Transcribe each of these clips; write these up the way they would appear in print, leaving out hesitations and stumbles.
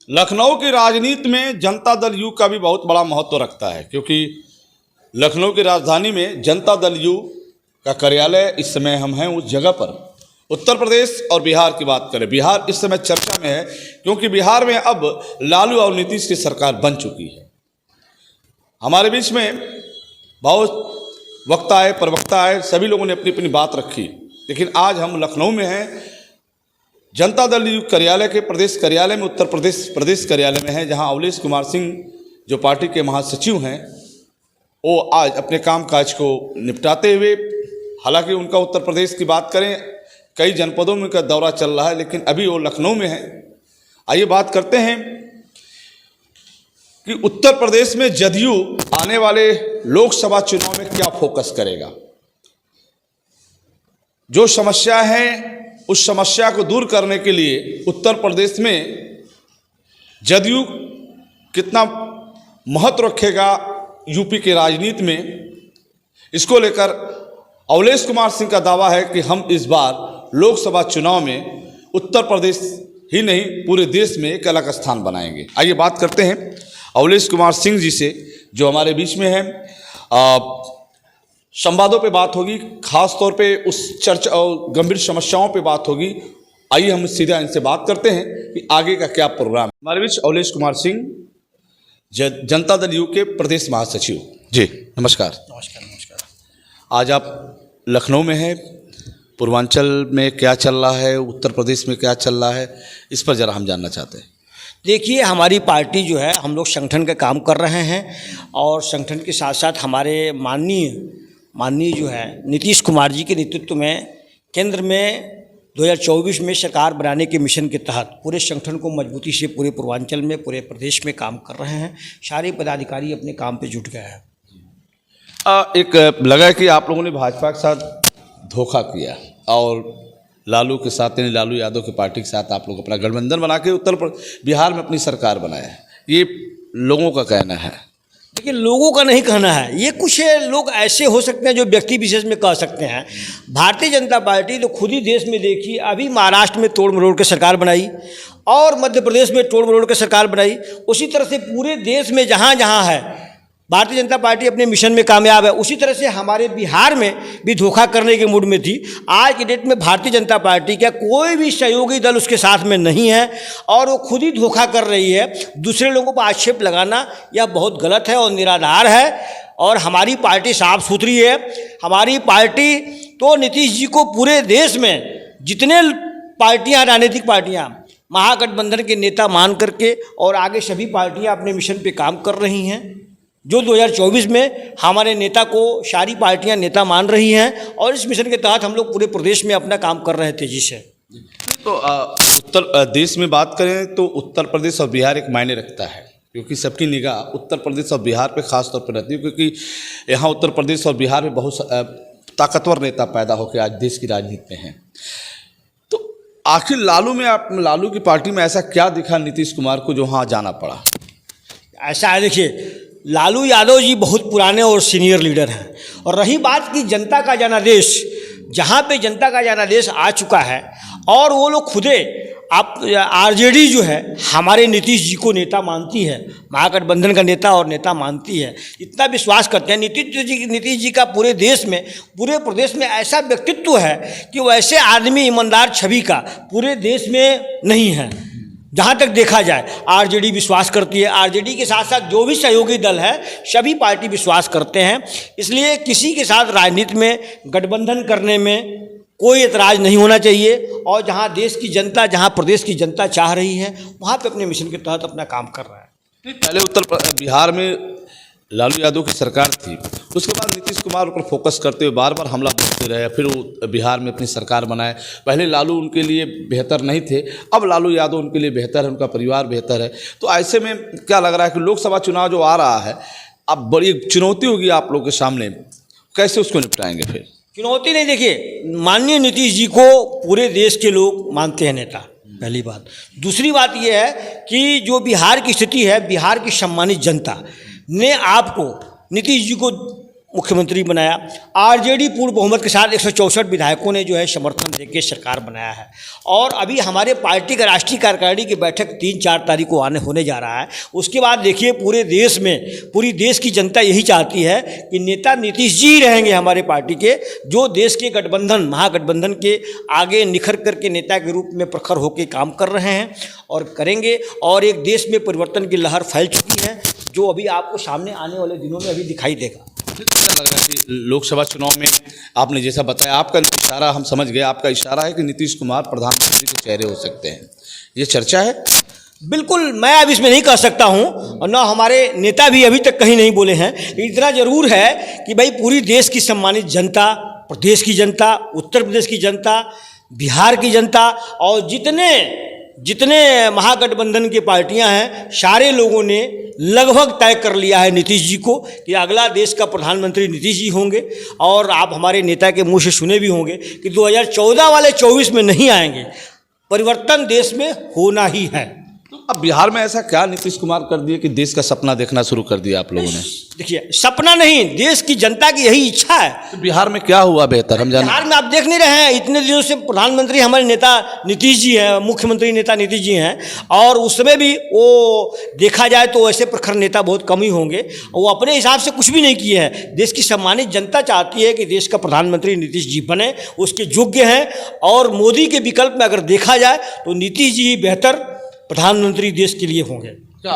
लखनऊ की राजनीति में जनता दल यू का भी बहुत बड़ा महत्व रखता है, क्योंकि लखनऊ की राजधानी में जनता दल यू का कार्यालय इस समय हम हैं उस जगह पर। उत्तर प्रदेश और बिहार की बात करें, बिहार इस समय चर्चा में है, क्योंकि बिहार में अब लालू और नीतीश की सरकार बन चुकी है। हमारे बीच में बहुत वक्ता आए, प्रवक्ता आए, सभी लोगों ने अपनी अपनी बात रखी, लेकिन आज हम लखनऊ में हैं, जनता दल यू कार्यालय के प्रदेश कार्यालय में, उत्तर प्रदेश कार्यालय में है, जहां अवलेश कुमार सिंह जो पार्टी के महासचिव हैं, वो आज अपने कामकाज को निपटाते हुए, हालांकि उनका उत्तर प्रदेश की बात करें कई जनपदों में का दौरा चल रहा है, लेकिन अभी वो लखनऊ में है। आइए बात करते हैं कि उत्तर प्रदेश में जदयू आने वाले लोकसभा चुनाव में क्या फोकस करेगा। जो समस्या है उस समस्या को दूर करने के लिए उत्तर प्रदेश में जदयू कितना महत्व रखेगा यूपी के राजनीति में, इसको लेकर अवलेश कुमार सिंह का दावा है कि हम इस बार लोकसभा चुनाव में उत्तर प्रदेश ही नहीं पूरे देश में एक अलग स्थान बनाएंगे। आइए बात करते हैं अवलेश कुमार सिंह जी से, जो हमारे बीच में है। संवादों पे बात होगी, खास तौर पे उस चर्चा और गंभीर समस्याओं पे बात होगी। आइए हम सीधा इनसे बात करते हैं कि आगे का क्या प्रोग्राम है। हमारे बीच अवलेश कुमार सिंह, जनता दल यू के प्रदेश महासचिव जी, नमस्कार। नमस्कार। नमस्कार। आज आप लखनऊ में हैं, पूर्वांचल में क्या चल रहा है, उत्तर प्रदेश में क्या चल रहा है, इस पर ज़रा हम जानना चाहते हैं। देखिए, हमारी पार्टी जो है, हम लोग संगठन का काम कर रहे हैं और संगठन के साथ साथ हमारे माननीय जो है नीतीश कुमार जी के नेतृत्व में केंद्र में 2024 में सरकार बनाने के मिशन के तहत पूरे संगठन को मजबूती से पूरे पूर्वांचल में, पूरे प्रदेश में काम कर रहे हैं। सारे पदाधिकारी अपने काम पे जुट गए हैं। एक लगा कि आप लोगों ने भाजपा के साथ धोखा किया और लालू के साथ, यानी लालू यादव की पार्टी के साथ आप लोग अपना गठबंधन बना के बिहार में अपनी सरकार बनाया है, ये लोगों का कहना है। लेकिन लोगों का नहीं कहना है, ये कुछ लोग ऐसे हो सकते हैं जो व्यक्ति विशेष में कह सकते हैं। भारतीय जनता पार्टी तो खुद ही देश में देखिए, अभी महाराष्ट्र में तोड़ मरोड़ के सरकार बनाई और मध्य प्रदेश में तोड़ मरोड़ के सरकार बनाई। उसी तरह से पूरे देश में जहाँ जहाँ है भारतीय जनता पार्टी अपने मिशन में कामयाब है। उसी तरह से हमारे बिहार में भी धोखा करने के मूड में थी। आज की डेट में भारतीय जनता पार्टी का कोई भी सहयोगी दल उसके साथ में नहीं है और वो खुद ही धोखा कर रही है। दूसरे लोगों पर आक्षेप लगाना यह बहुत गलत है और निराधार है। और हमारी पार्टी साफ सुथरी है। हमारी पार्टी तो नीतीश जी को पूरे देश में जितने पार्टियाँ, राजनीतिक पार्टियाँ, महागठबंधन के नेता मान करके और आगे सभी पार्टियाँ अपने मिशन पर काम कर रही हैं। जो 2024 में हमारे नेता को सारी पार्टियां नेता मान रही हैं और इस मिशन के तहत हम लोग पूरे प्रदेश में अपना काम कर रहे हैं तेजी से। तो उत्तर देश में बात करें तो उत्तर प्रदेश और बिहार एक मायने रखता है, क्योंकि सबकी निगाह उत्तर प्रदेश और बिहार पे खास तौर पर रहती है, क्योंकि यहाँ उत्तर प्रदेश और बिहार में बहुत ताकतवर नेता पैदा होकर आज देश की राजनीति में हैं। तो आखिर लालू की पार्टी में ऐसा क्या दिखा नीतीश कुमार को जो वहाँ जाना पड़ा? ऐसा है, देखिए, लालू यादव जी बहुत पुराने और सीनियर लीडर हैं। और रही बात कि जनता का जनादेश, जहाँ पे जनता का जनादेश आ चुका है और वो लोग खुदे आरजेडी जो है हमारे नीतीश जी को नेता मानती है, महागठबंधन का नेता और नेता मानती है। इतना विश्वास करते हैं नीतीश जी का पूरे देश में, पूरे प्रदेश में ऐसा व्यक्तित्व है कि वैसे आदमी, ईमानदार छवि का पूरे देश में नहीं है। जहाँ तक देखा जाए आरजेडी विश्वास करती है। आरजेडी के साथ साथ जो भी सहयोगी दल है सभी पार्टी विश्वास करते हैं। इसलिए किसी के साथ राजनीति में गठबंधन करने में कोई एतराज़ नहीं होना चाहिए। और जहाँ देश की जनता, जहाँ प्रदेश की जनता चाह रही है, वहाँ पे अपने मिशन के तहत अपना काम कर रहा है। पहले बिहार में लालू यादव की सरकार थी, उसके बाद नीतीश कुमार पर फोकस करते हुए बार बार हमला बोलते रहे, फिर वो बिहार में अपनी सरकार बनाए। पहले लालू उनके लिए बेहतर नहीं थे, अब लालू यादव उनके लिए बेहतर है, उनका परिवार बेहतर है। तो ऐसे में क्या लग रहा है कि लोकसभा चुनाव जो आ रहा है, अब बड़ी चुनौती होगी आप लोग के सामने, कैसे उसको निपटाएंगे? फिर चुनौती नहीं, देखिए, माननीय नीतीश जी को पूरे देश के लोग मानते हैं नेता, पहली बात। दूसरी बात यह है कि जो बिहार की स्थिति है, बिहार की सम्मानित जनता ने आपको, नीतीश जी को मुख्यमंत्री बनाया। आरजेडी पूर्ण बहुमत के साथ 164 विधायकों ने जो है समर्थन देके सरकार बनाया है। और अभी हमारे पार्टी का राष्ट्रीय कार्यकारिणी की बैठक 3-4 तारीख को होने जा रहा है। उसके बाद देखिए पूरे देश में, पूरी देश की जनता यही चाहती है कि नेता नीतीश जी रहेंगे हमारे पार्टी के, जो देश के गठबंधन, महागठबंधन के आगे निखर करके नेता के रूप में प्रखर होकर काम कर रहे हैं और करेंगे। और एक देश में परिवर्तन की लहर फैल चुकी है, जो अभी आपको सामने आने वाले दिनों में अभी दिखाई देगा। लग रहा है कि लोकसभा चुनाव में आपने जैसा बताया, आपका इशारा हम समझ गए, आपका इशारा है कि नीतीश कुमार प्रधानमंत्री के चेहरे हो सकते हैं, ये चर्चा है? बिल्कुल, मैं अब इसमें नहीं कह सकता हूं और ना हमारे नेता भी अभी तक कहीं नहीं बोले हैं। इतना जरूर है कि भाई पूरी देश की सम्मानित जनता, प्रदेश की जनता, उत्तर प्रदेश की जनता, बिहार की जनता और जितने महागठबंधन की पार्टियां हैं, सारे लोगों ने लगभग तय कर लिया है नीतीश जी को कि अगला देश का प्रधानमंत्री नीतीश जी होंगे। और आप हमारे नेता के मुंह से सुने भी होंगे कि 2014 वाले 24 में नहीं आएंगे, परिवर्तन देश में होना ही है। तो अब बिहार में ऐसा क्या नीतीश कुमार कर दिए कि देश का सपना देखना शुरू कर दिया आप लोगों ने? देखिए, सपना नहीं, देश की जनता की यही इच्छा है। तो बिहार में क्या हुआ बेहतर, हम जाने? बिहार में आप देख नहीं रहे हैं, इतने दिनों से प्रधानमंत्री हमारे नेता नीतीश जी हैं, मुख्यमंत्री नेता नीतीश जी हैं। और उस समय भी वो देखा जाए तो ऐसे प्रखर नेता बहुत कम ही होंगे। वो अपने हिसाब से कुछ भी नहीं किए हैं। देश की सम्मानित जनता चाहती है कि देश का प्रधानमंत्री नीतीश जी बने, उसके योग्य हैं। और मोदी के विकल्प में अगर देखा जाए तो नीतीश जी बेहतर प्रधानमंत्री देश के लिए होंगे। क्या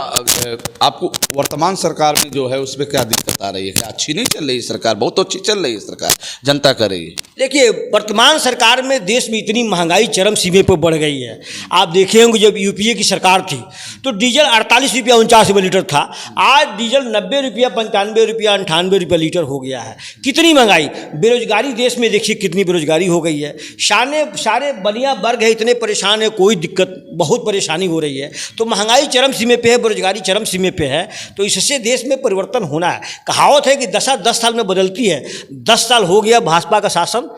आपको वर्तमान सरकार में जो है उसमें क्या दिक्कत आ रही है? क्या अच्छी नहीं चल रही सरकार? बहुत अच्छी चल रही है सरकार, जनता कर रही है। देखिए, वर्तमान सरकार में देश में इतनी महंगाई चरम सीमे पर बढ़ गई है। आप देखे होंगे जब यूपीए की सरकार थी तो डीजल 48 रुपया 49 रुपये लीटर था, आज डीजल 90 रुपया 95 रुपया 98 रुपया लीटर हो गया है। कितनी महंगाई, बेरोजगारी देश में देखिए कितनी बेरोजगारी हो गई है। सारे बनिया वर्ग है इतने परेशान है, कोई दिक्कत, बहुत परेशानी हो रही है। तो महंगाई चरम सीमे पे है, बेरोजगारी चरम सीमे पे है, तो इससे देश में परिवर्तन होना है। कहावत है कि 10 साल में बदलती है। 10 साल हो गया भाजपा का शासन,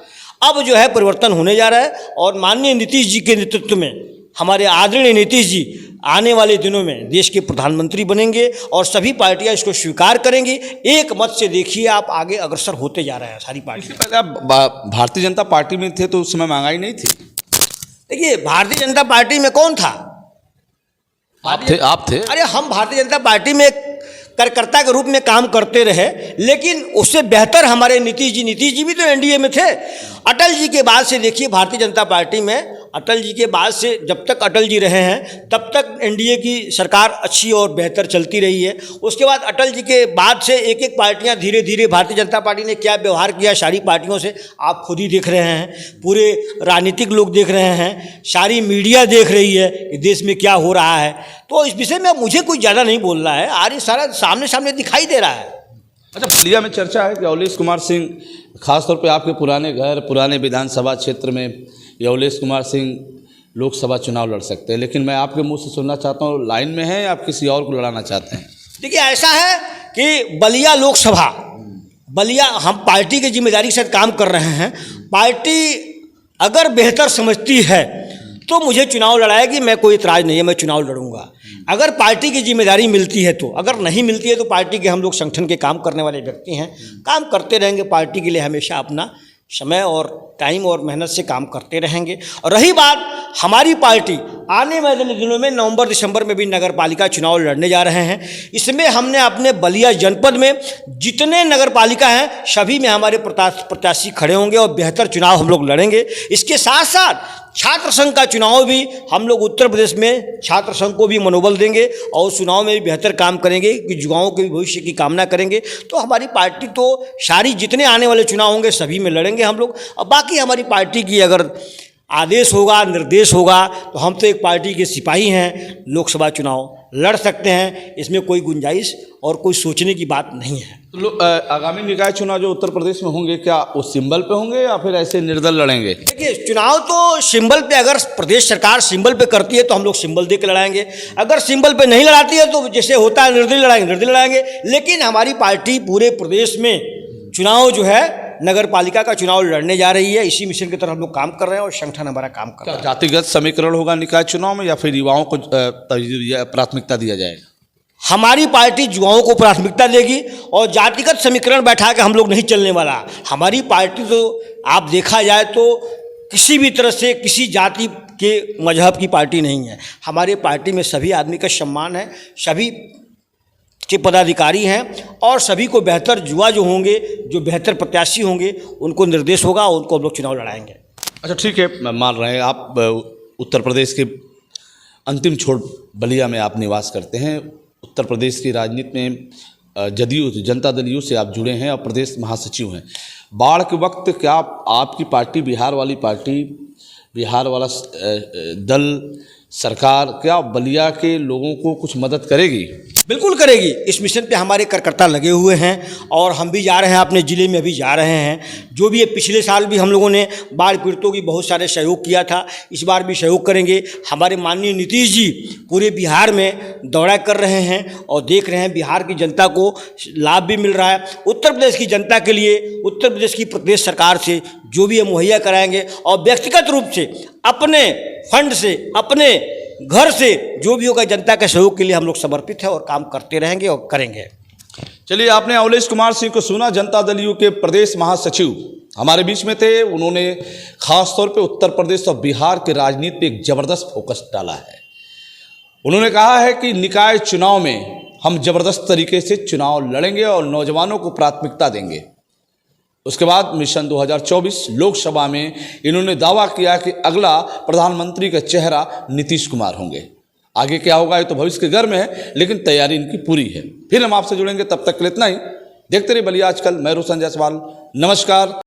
अब जो है परिवर्तन होने जा रहा है। और माननीय नीतीश जी के नेतृत्व में हमारे आदरणीय नीतीश जी आने वाले दिनों में देश के प्रधानमंत्री बनेंगे और सभी पार्टियां इसको स्वीकार करेंगी। एक मत से देखिए आप आगे अग्रसर होते जा रहे हैं सारी पार्टी। इससे पहले आप भारतीय जनता पार्टी में थे तो उस समय महंगाई नहीं थी? देखिए, भारतीय जनता पार्टी में कौन था? आप थे। अरे हम भारतीय जनता पार्टी में कार्यकर्ता के रूप में काम करते रहे, लेकिन उससे बेहतर हमारे नीतीश जी भी तो एनडीए में थे। अटल जी के बाद से देखिए भारतीय जनता पार्टी में, अटल जी के बाद से जब तक अटल जी रहे हैं तब तक एनडीए की सरकार अच्छी और बेहतर चलती रही है। उसके बाद अटल जी के बाद से एक एक पार्टियां धीरे धीरे, भारतीय जनता पार्टी ने क्या व्यवहार किया सारी पार्टियों से आप खुद ही देख रहे हैं, पूरे राजनीतिक लोग देख रहे हैं, सारी मीडिया देख रही है कि देश में क्या हो रहा है। तो इस विषय में मुझे कुछ ज़्यादा नहीं बोलना है, आज सारा सामने दिखाई दे रहा है। अच्छा, बलिया में चर्चा है कि अवलेश कुमार सिंह, खासतौर पे आपके पुराने घर, पुराने विधानसभा क्षेत्र में अवलेश कुमार सिंह लोकसभा चुनाव लड़ सकते हैं, लेकिन मैं आपके मुंह से सुनना चाहता हूँ, लाइन में है या आप किसी और को लड़ाना चाहते हैं? देखिए, ऐसा है कि बलिया लोकसभा, बलिया हम पार्टी की जिम्मेदारी के साथ काम कर रहे हैं। पार्टी अगर बेहतर समझती है तो मुझे चुनाव लड़ाएगी, मैं कोई इतराज़ नहीं है, मैं चुनाव लड़ूंगा अगर पार्टी की जिम्मेदारी मिलती है तो। अगर नहीं मिलती है तो पार्टी के हम लोग संगठन के काम करने वाले व्यक्ति हैं, काम करते रहेंगे पार्टी के लिए, हमेशा अपना समय और टाइम और मेहनत से काम करते रहेंगे। और रही बात हमारी पार्टी, आने वाले दिनों में नवंबर दिसंबर में भी नगर पालिका चुनाव लड़ने जा रहे हैं। इसमें हमने अपने बलिया जनपद में जितने नगर पालिका हैं सभी में हमारे प्रत्याशी खड़े होंगे और बेहतर चुनाव हम लोग लड़ेंगे। इसके साथ साथ छात्र संघ का चुनाव भी हम लोग उत्तर प्रदेश में छात्र संघ को भी मनोबल देंगे और चुनाव में भी बेहतर काम करेंगे कि युवाओं के भविष्य की कामना करेंगे। तो हमारी पार्टी तो सारी जितने आने वाले चुनाव होंगे सभी में लड़ेंगे हम लोग। और बाकी हमारी पार्टी की अगर आदेश होगा, निर्देश होगा, तो हम तो एक पार्टी के सिपाही हैं, लोकसभा चुनाव लड़ सकते हैं, इसमें कोई गुंजाइश और कोई सोचने की बात नहीं है। तो आगामी निकाय चुनाव जो उत्तर प्रदेश में होंगे, क्या वो सिंबल पे होंगे या फिर ऐसे निर्दल लड़ेंगे? देखिए, चुनाव तो सिंबल पे, अगर प्रदेश सरकार सिंबल पे करती है तो हम लोग सिंबल दे के लड़ाएंगे। अगर सिंबल पे नहीं लड़ाती है तो जैसे होता है निर्दलीय लड़ाएंगे। लेकिन हमारी पार्टी पूरे प्रदेश में चुनाव जो है नगर पालिका का चुनाव लड़ने जा रही है। इसी मिशन की तरफ हम लोग काम कर रहे हैं और संगठन हमारा काम कर रहा है। जातिगत समीकरण होगा निकाय चुनाव में या फिर युवाओं को प्राथमिकता दिया जाएगा? हमारी पार्टी युवाओं को प्राथमिकता देगी और जातिगत समीकरण बैठा के हम लोग नहीं चलने वाला। हमारी पार्टी तो आप देखा जाए तो किसी भी तरह से किसी जाति के मजहब की पार्टी नहीं है। हमारे पार्टी में सभी आदमी का सम्मान है, सभी के पदाधिकारी हैं और सभी को बेहतर युवा जो होंगे, जो बेहतर प्रत्याशी होंगे, उनको निर्देश होगा, उनको हम लोग चुनाव लड़ाएंगे। अच्छा ठीक है, मान रहे हैं आप उत्तर प्रदेश के अंतिम छोर बलिया में आप निवास करते हैं। उत्तर प्रदेश की राजनीति में जदयू जनता दल यू से आप जुड़े हैं और प्रदेश महासचिव हैं। बाढ़ के वक्त क्या आपकी पार्टी, बिहार वाली पार्टी, बिहार वाला दल, सरकार क्या बलिया के लोगों को कुछ मदद करेगी? बिल्कुल करेगी। इस मिशन पे हमारे कार्यकर्ता लगे हुए हैं और हम भी जा रहे हैं, अपने ज़िले में अभी जा रहे हैं। जो भी है, पिछले साल भी हम लोगों ने बाढ़ पीड़ितों की बहुत सारे सहयोग किया था, इस बार भी सहयोग करेंगे। हमारे माननीय नीतीश जी पूरे बिहार में दौरा कर रहे हैं और देख रहे हैं बिहार की जनता को लाभ भी मिल रहा है। उत्तर प्रदेश की जनता के लिए उत्तर प्रदेश की प्रदेश सरकार से जो भी है मुहैया कराएंगे और व्यक्तिगत रूप से अपने फंड से, अपने घर से जो भी होगा जनता के सहयोग के लिए हम लोग समर्पित हैं और काम करते रहेंगे और करेंगे। चलिए, आपने अवलेश कुमार सिंह को सुना, जनता दल यू के प्रदेश महासचिव हमारे बीच में थे। उन्होंने खास तौर पे उत्तर प्रदेश और बिहार के राजनीति पे एक जबरदस्त फोकस डाला है। उन्होंने कहा है कि निकाय चुनाव में हम जबरदस्त तरीके से चुनाव लड़ेंगे और नौजवानों को प्राथमिकता देंगे। उसके बाद मिशन 2024 लोकसभा में इन्होंने दावा किया कि अगला प्रधानमंत्री का चेहरा नीतीश कुमार होंगे। आगे क्या होगा ये तो भविष्य के घर में है, लेकिन तैयारी इनकी पूरी है। फिर हम आपसे जुड़ेंगे, तब तक के लिए इतना ही। देखते रहिए बलिया आजकल। मैं रोशन जायसवाल, नमस्कार।